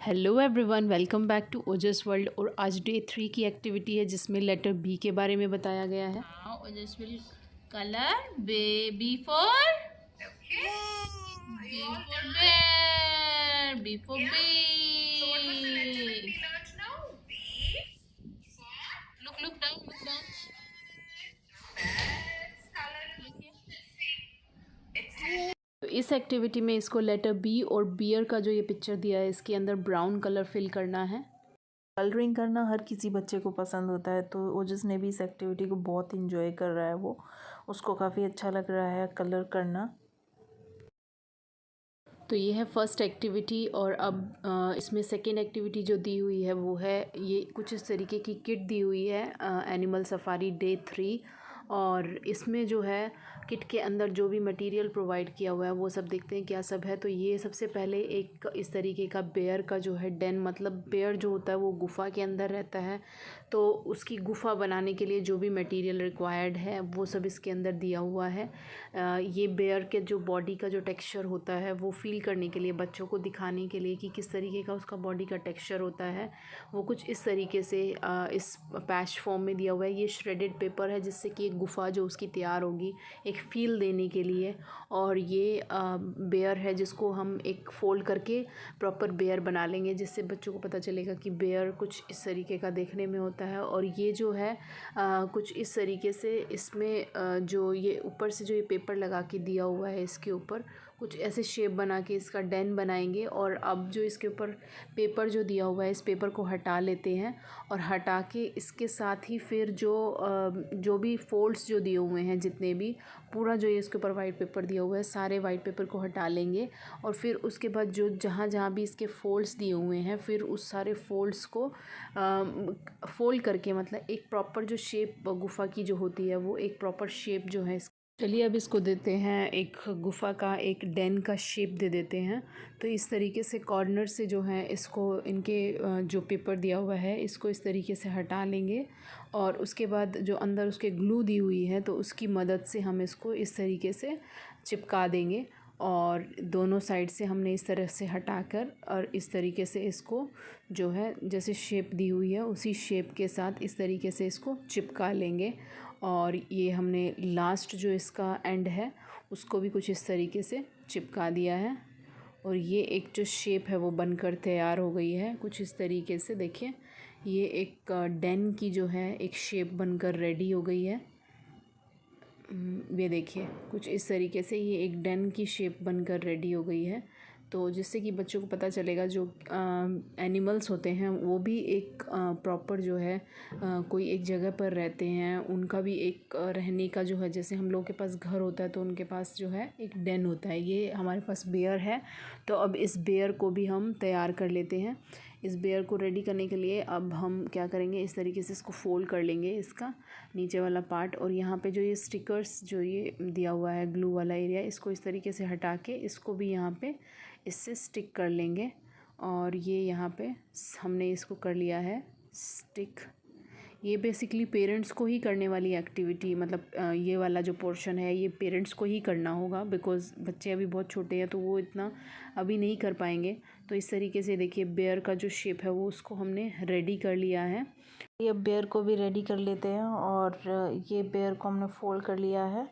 Hello everyone, welcome back to Ojas world. और आज day 3 की एक्टिविटी है जिसमें लेटर बी के बारे में बताया गया है। ओजस will colour be for bear, B for big. Look down. तो इस एक्टिविटी में इसको लेटर बी और बियर का जो ये पिक्चर दिया है इसके अंदर ब्राउन कलर फिल करना है। कलरिंग करना हर किसी बच्चे को पसंद होता है, तो ओजस ने भी इस एक्टिविटी को बहुत इंजॉय कर रहा है। वो उसको काफ़ी अच्छा लग रहा है कलर करना। तो ये है फर्स्ट एक्टिविटी। और अब इसमें सेकेंड एक्टिविटी जो दी हुई है वो है ये कुछ इस तरीके की किट दी हुई है, एनिमल सफारी डे 3। और इसमें जो है किट के अंदर जो भी मटेरियल प्रोवाइड किया हुआ है वो सब देखते हैं क्या सब है। तो ये सबसे पहले एक इस तरीके का बेयर का जो है डेन, मतलब बेयर जो होता है वो गुफ़ा के अंदर रहता है, तो उसकी गुफ़ा बनाने के लिए जो भी मटेरियल रिक्वायर्ड है वो सब इसके अंदर दिया हुआ है। ये बेयर के जो बॉडी का जो टेक्सचर होता है वो फील करने के लिए, बच्चों को दिखाने के लिए कि किस तरीके का उसका बॉडी का टेक्सचर होता है, वो कुछ इस तरीके से इस पैच फॉर्म में दिया हुआ है। ये श्रेडेड पेपर है जिससे कि एक गुफ़ा जो उसकी तैयार होगी एक फ़ील देने के लिए। और ये बेयर है जिसको हम एक फ़ोल्ड करके प्रॉपर बेयर बना लेंगे, जिससे बच्चों को पता चलेगा कि बेयर कुछ इस तरीके का देखने में होता है। और ये जो है कुछ इस तरीके से इसमें जो ये ऊपर से जो ये पेपर लगा के दिया हुआ है इसके ऊपर कुछ ऐसे शेप बना के इसका डेन बनाएंगे। और अब जो इसके ऊपर पेपर जो दिया हुआ है इस पेपर को हटा लेते हैं, और हटा के इसके साथ ही फिर जो भी फोल्ड्स जो दिए हुए हैं जितने भी, पूरा जो ये इसके ऊपर वाइट पेपर दिया हुआ है सारे वाइट पेपर को हटा लेंगे। और फिर उसके बाद जो जहाँ जहाँ भी इसके फोल्ड्स दिए हुए हैं फिर उस सारे फोल्ड्स को फोल्ड करके, मतलब एक प्रॉपर जो शेप गुफ़ा की जो होती है वो एक प्रॉपर शेप जो है। चलिए अब इसको देते हैं एक गुफ़ा का, एक डेन का शेप दे देते हैं। तो इस तरीके से कॉर्नर से जो है इसको इनके जो पेपर दिया हुआ है इसको इस तरीके से हटा लेंगे। और उसके बाद जो अंदर उसके ग्लू दी हुई है तो उसकी मदद से हम इसको इस तरीके से चिपका देंगे। और दोनों साइड से हमने इस तरह से हटाकर और इस तरीके से इसको जो है जैसे शेप दी हुई है उसी शेप के साथ इस तरीके से इसको चिपका लेंगे। और ये हमने लास्ट जो इसका एंड है उसको भी कुछ इस तरीके से चिपका दिया है। और ये एक जो शेप है वो बनकर तैयार हो गई है कुछ इस तरीके से। देखिए ये एक डेन की जो है एक शेप बनकर रेडी हो गई है। ये देखिए कुछ इस तरीके से ये एक डेन की शेप बनकर रेडी हो गई है। तो जिससे कि बच्चों को पता चलेगा जो एनिमल्स होते हैं वो भी एक प्रॉपर जो है कोई एक जगह पर रहते हैं, उनका भी एक रहने का जो है, जैसे हम लोगों के पास घर होता है तो उनके पास जो है एक डेन होता है, ये हमारे पास बेयर है। तो अब इस बेयर को भी हम तैयार कर लेते हैं। इस बेयर को रेडी करने के लिए अब हम क्या करेंगे, इस तरीके से इसको फोल्ड कर लेंगे इसका नीचे वाला पार्ट। और यहाँ पे जो ये स्टिकर्स जो ये दिया हुआ है ग्लू वाला एरिया, इसको इस तरीके से हटा के इसको भी यहाँ पे इससे स्टिक कर लेंगे। और ये यहाँ पे हमने इसको कर लिया है स्टिक। ये बेसिकली पेरेंट्स को ही करने वाली एक्टिविटी, मतलब ये वाला जो पोर्शन है ये पेरेंट्स को ही करना होगा, बिकॉज़ बच्चे अभी बहुत छोटे हैं तो वो इतना अभी नहीं कर पाएंगे। तो इस तरीके से देखिए बेयर का जो शेप है वो उसको हमने रेडी कर लिया है। ये बेयर को भी रेडी कर लेते हैं और ये बेयर को हमने फोल्ड कर लिया है।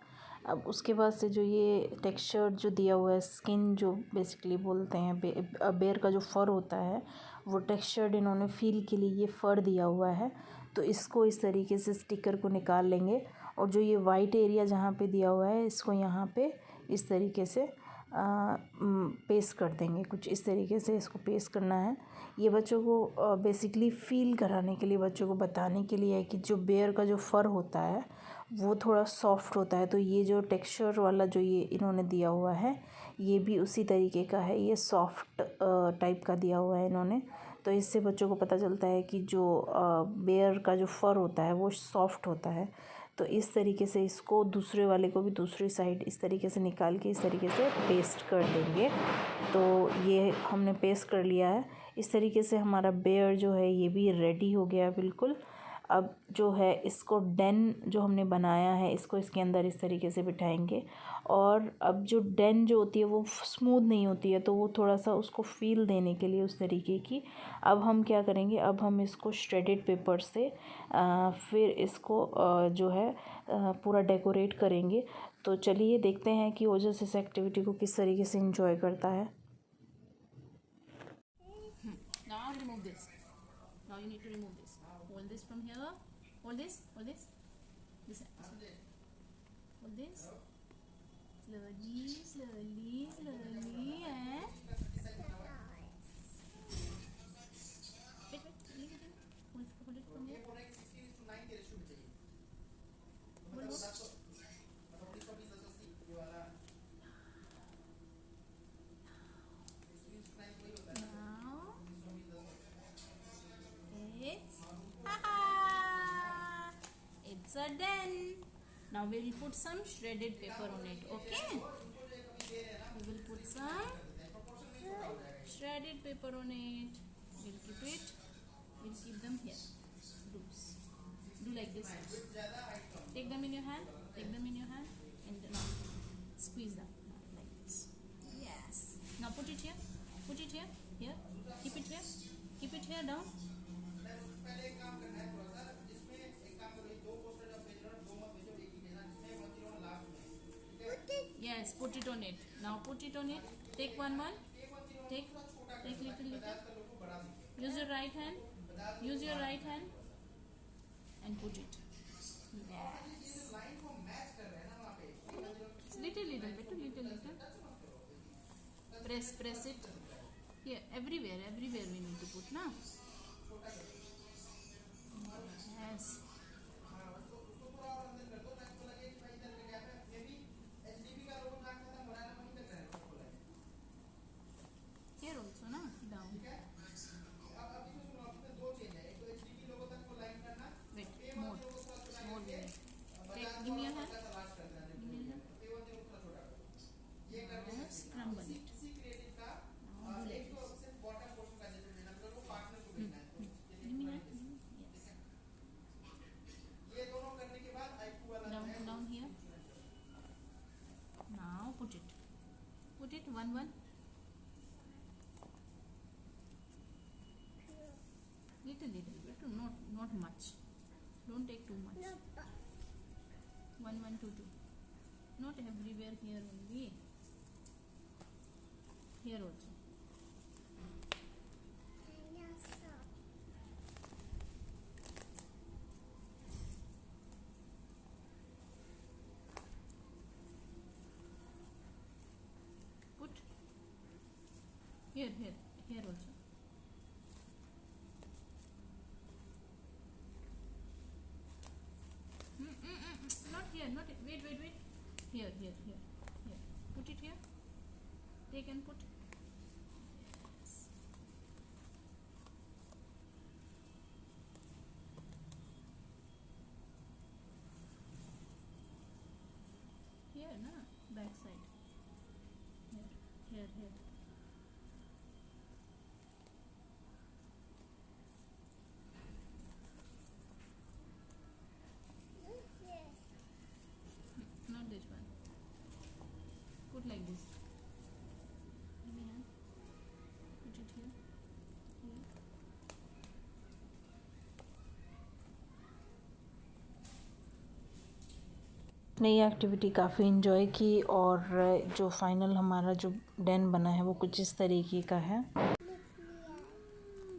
अब उसके बाद से जो ये टेक्सचर जो दिया हुआ है, स्किन जो बेसिकली बोलते हैं, बेयर का जो फ़र होता है वो टेक्सचर्ड इन्होंने फील के लिए ये फ़र दिया हुआ है। तो इसको इस तरीके से स्टिकर को निकाल लेंगे और जो ये वाइट एरिया जहाँ पे दिया हुआ है इसको यहाँ पे इस तरीके से पेस्ट कर देंगे। कुछ इस तरीके से इसको पेस्ट करना है। ये बच्चों को बेसिकली फ़ील कराने के लिए, बच्चों को बताने के लिए है कि जो बेयर का जो फ़र होता है वो थोड़ा सॉफ्ट होता है। तो ये जो टेक्सचर वाला जो ये इन्होंने दिया हुआ है ये भी उसी तरीके का है, ये सॉफ्ट टाइप का दिया हुआ है इन्होंने। तो इससे बच्चों को पता चलता है कि जो बेयर का जो फ़र होता है वो सॉफ्ट होता है। तो इस तरीके से इसको दूसरे वाले को भी दूसरी साइड इस तरीके से निकाल के इस तरीके से पेस्ट कर देंगे। तो ये हमने पेस्ट कर लिया है। इस तरीके से हमारा बेयर जो है ये भी रेडी हो गया बिल्कुल। अब जो है इसको डेन जो हमने बनाया है इसको इसके अंदर इस तरीके से बिठाएंगे। और अब जो डेन जो होती है वो स्मूथ नहीं होती है, तो वो थोड़ा सा उसको फील देने के लिए उस तरीके की अब हम क्या करेंगे, अब हम इसको श्रेडेड पेपर से फिर इसको जो है पूरा डेकोरेट करेंगे। तो चलिए देखते हैं कि ओजस इस एक्टिविटी को किस तरीके से इंजॉय करता है। Now remove this. Now you need to remove this. Hold this from here. Hold this. Hold this. This side. Hold this. Slowly, slowly, slowly, and wait. Leave it. Hold it from here. Hold. It's a done. Now we will put some shredded paper on it. Okay. We will put some shredded paper on it. We'll keep it. We'll keep them here. Do like this. Take them in your hand. Take them in your hand and now squeeze them like this. Yes. Now put it here. Put it here. Here. Keep it here. Keep it here down. Yes, put it on it. Now put it on it. Take one. Take little. Use your right hand. Use your right hand and put it. Yes. Little. Press it. Here, everywhere we need to put, na? Yes. Here also, na? Down. Wait, more we need. Give me your hand. Yes, crumble it. Now do like this. Give me hand. Yes. Down here. Now put it. One. Little, not much. Don't take too much. One, 2. Not everywhere, here only. Here also. Put here also. Not here, wait. Here. Put it here. Take and put. Here, na? Back side. Here. Not this one. Put like this. Give me hand. Put it here. नई activity काफ़ी enjoy की और जो final हमारा जो Dane बना है वो कुछ इस तरीके का है।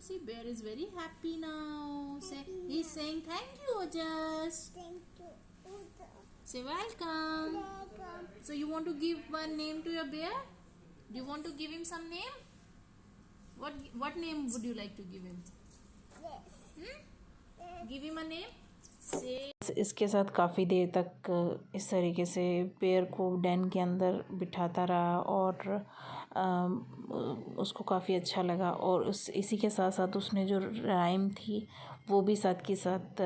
See, bear is very happy now. He's saying thank you, Ojas. Thank you. Say welcome. So you want to give one name to your bear? Do you want to give him some name? What name would you like to give him? Give him a name. Say. इसके साथ काफ़ी देर तक इस तरीके से पेड़ को Dane के अंदर बिठाता रहा और उसको काफ़ी अच्छा लगा और इसी के साथ साथ उसने जो राइम थी वो भी साथ के साथ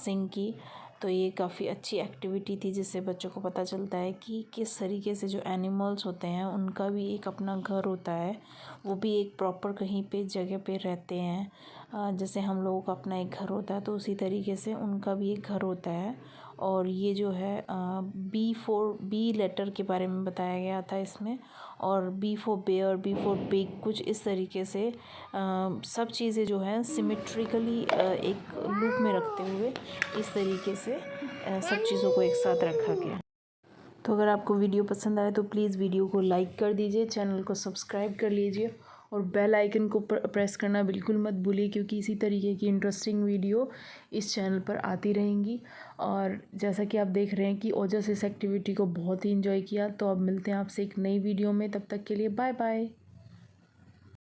सिंग की। तो ये काफ़ी अच्छी एक्टिविटी थी जिससे बच्चों को पता चलता है कि किस तरीके से जो एनिमल्स होते हैं उनका भी एक अपना घर होता है, वो भी एक प्रॉपर कहीं पे जगह पे रहते हैं। जैसे हम लोगों का अपना एक घर होता है तो उसी तरीके से उनका भी एक घर होता है। और ये जो है बी लेटर के बारे में बताया गया था इसमें, और b for bear, b for big, कुछ इस तरीके से सब चीज़ें जो हैं सिमेट्रिकली एक लूप में रखते हुए इस तरीके से सब चीज़ों को एक साथ रखा गया। तो अगर आपको वीडियो पसंद आए तो प्लीज़ वीडियो को लाइक कर दीजिए, चैनल को सब्सक्राइब कर लीजिए और बेल आइकन को प्रेस करना बिल्कुल मत भूलिए, क्योंकि इसी तरीके की इंटरेस्टिंग वीडियो इस चैनल पर आती रहेंगी। और जैसा कि आप देख रहे हैं कि ओजस इस एक्टिविटी को बहुत ही इंजॉय किया। तो अब मिलते हैं आपसे एक नई वीडियो में, तब तक के लिए बाय बाय।